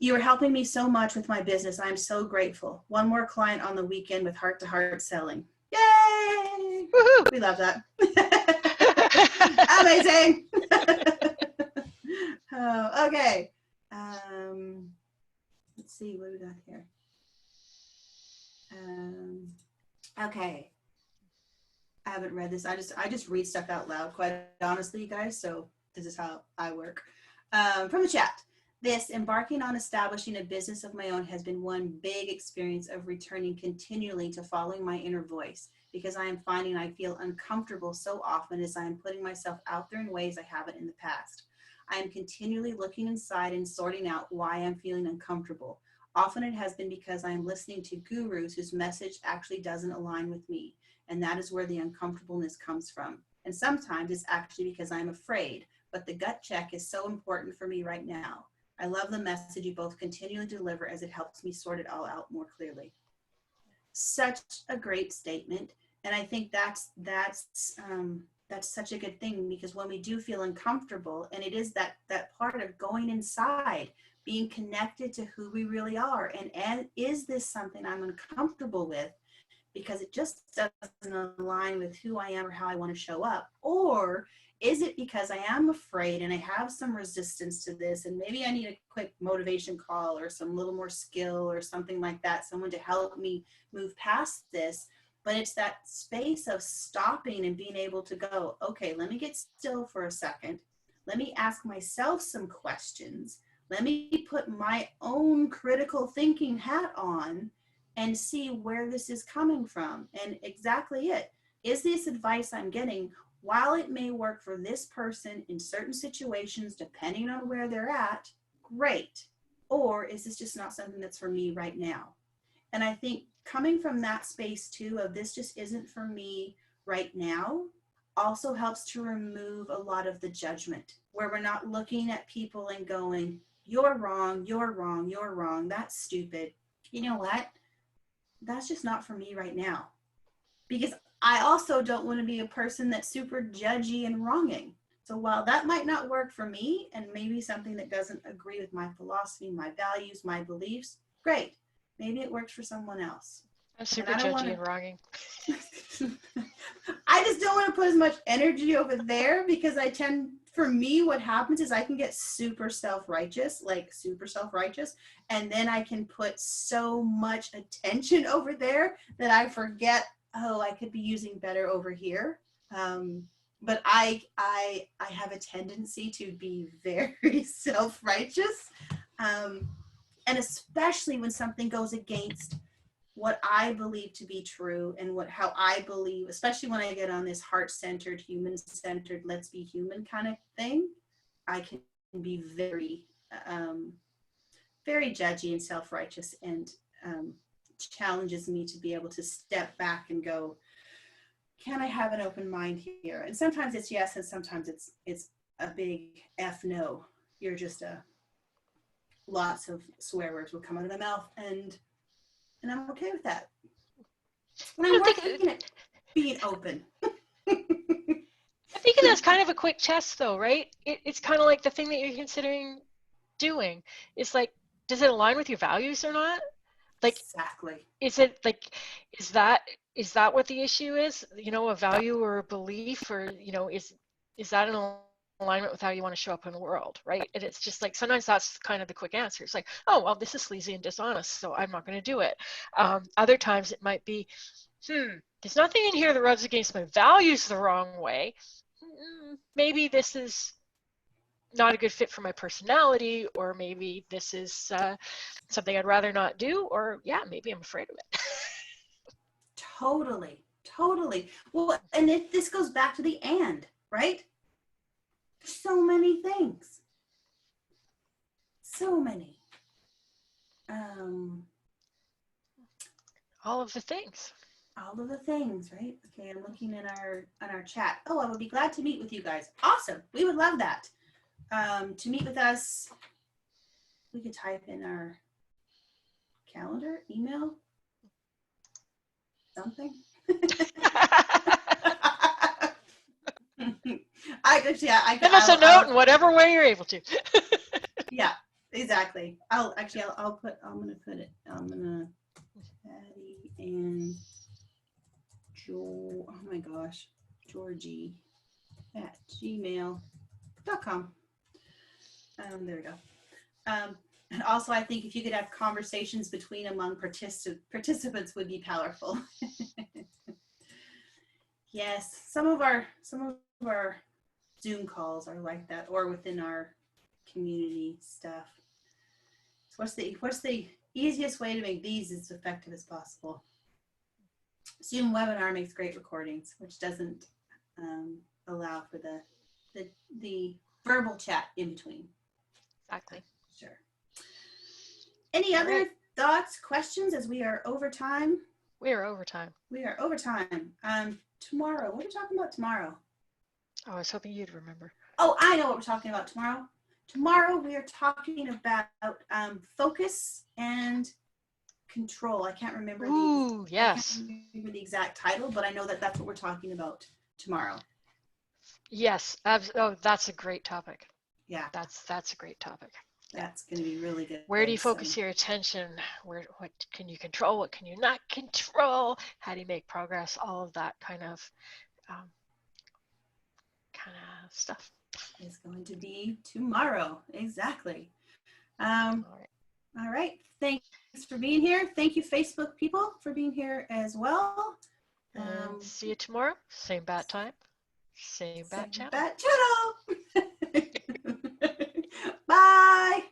You are helping me so much with my business. I'm so grateful. One more client on the weekend with heart-to-heart selling. Yay! Woo-hoo! We love that. Amazing. Oh, okay. Let's see what we got here. Okay. I haven't read this. I just read stuff out loud, quite honestly, you guys. So this is how I work. From the chat. This embarking on establishing a business of my own has been one big experience of returning continually to following my inner voice because I am finding I feel uncomfortable so often as I am putting myself out there in ways I haven't in the past. I am continually looking inside and sorting out why I'm feeling uncomfortable. Often it has been because I am listening to gurus whose message actually doesn't align with me, and that is where the uncomfortableness comes from. And sometimes it's actually because I'm afraid, but the gut check is so important for me right now. I love the message you both continually deliver as it helps me sort it all out more clearly. Such a great statement, and I think that's such a good thing, because when we do feel uncomfortable, and it is that part of going inside, being connected to who we really are, and is this something I'm uncomfortable with because it just doesn't align with who I am or how I want to show up? Or is it because I am afraid and I have some resistance to this, and maybe I need a quick motivation call or some little more skill or something like that, someone to help me move past this? But it's that space of stopping and being able to go, okay, let me get still for a second. Let me ask myself some questions. Let me put my own critical thinking hat on and see where this is coming from. And exactly it. Is this advice I'm getting, while it may work for this person in certain situations, depending on where they're at, great. Or is this just not something that's for me right now? And I think coming from that space too, of this just isn't for me right now, also helps to remove a lot of the judgment, where we're not looking at people and going, you're wrong, you're wrong, you're wrong, that's stupid. You know what? That's just not for me right now. Because I also don't want to be a person that's super judgy and wronging. So while that might not work for me, and maybe something that doesn't agree with my philosophy, my values, my beliefs, great. Maybe it works for someone else. I'm super judgy and wronging. I just don't want to put as much energy over there, because for me, what happens is I can get super self-righteous, and then I can put so much attention over there that I forget, oh, I could be using better over here. But I have a tendency to be very self-righteous, and especially when something goes against what I believe to be true, and how I believe, especially when I get on this heart-centered, human-centered, let's be human kind of thing, I can be very, very judgy and self-righteous, and challenges me to be able to step back and go, can I have an open mind here? And sometimes it's yes, and sometimes it's a big F no. You're just lots of swear words will come out of the mouth, and I'm okay with that. And I'm working at being open. I'm thinking that's kind of a quick test, though, right? It's kind of like the thing that you're considering doing. It's like, does it align with your values or not? Like, exactly. Is it like, is that what the issue is? You know, a value or a belief, or is that an alignment with how you want to show up in the world, right? And it's just like, sometimes that's kind of the quick answer. It's like, oh, well, this is sleazy and dishonest, so I'm not going to do it. Other times it might be, there's nothing in here that rubs against my values the wrong way. Maybe this is not a good fit for my personality, or maybe this is something I'd rather not do, or yeah, maybe I'm afraid of it. Totally. Well, and this goes back to the and, right? So many things. So many. All of the things. All of the things, right? Okay, I'm looking in our chat. Oh, I would be glad to meet with you guys. Awesome. We would love that. To meet with us, we could type in our calendar, email, something. Send us a note in whatever way you're able to. Yeah, exactly. I'm gonna put it. I'm gonna Patty and Joe. Oh my gosh, Georgie @gmail.com. There we go. And also, I think if you could have conversations among participants would be powerful. Yes, some of our Zoom calls are like that, or within our community stuff. So what's the easiest way to make these as effective as possible? Zoom webinar makes great recordings, which doesn't allow for the verbal chat in between. Exactly. Sure. Any other thoughts, questions as we are over time? We are over time. We are over time. Tomorrow, what are we talking about tomorrow? Oh, I was hoping you'd remember. Oh, I know what we're talking about tomorrow. Tomorrow we are talking about focus and control. I can't remember yes. the exact title, but I know that that's what we're talking about tomorrow. Yes. Oh, that's a great topic. Yeah. That's a great topic. That's going to be really good. Where do you focus your attention? What can you control? What can you not control? How do you make progress? All of that kind of stuff is going to be tomorrow. Exactly. All right. Thanks for being here. Thank you, Facebook people, for being here as well. See you tomorrow. Same bat time. Same bat channel. Bye.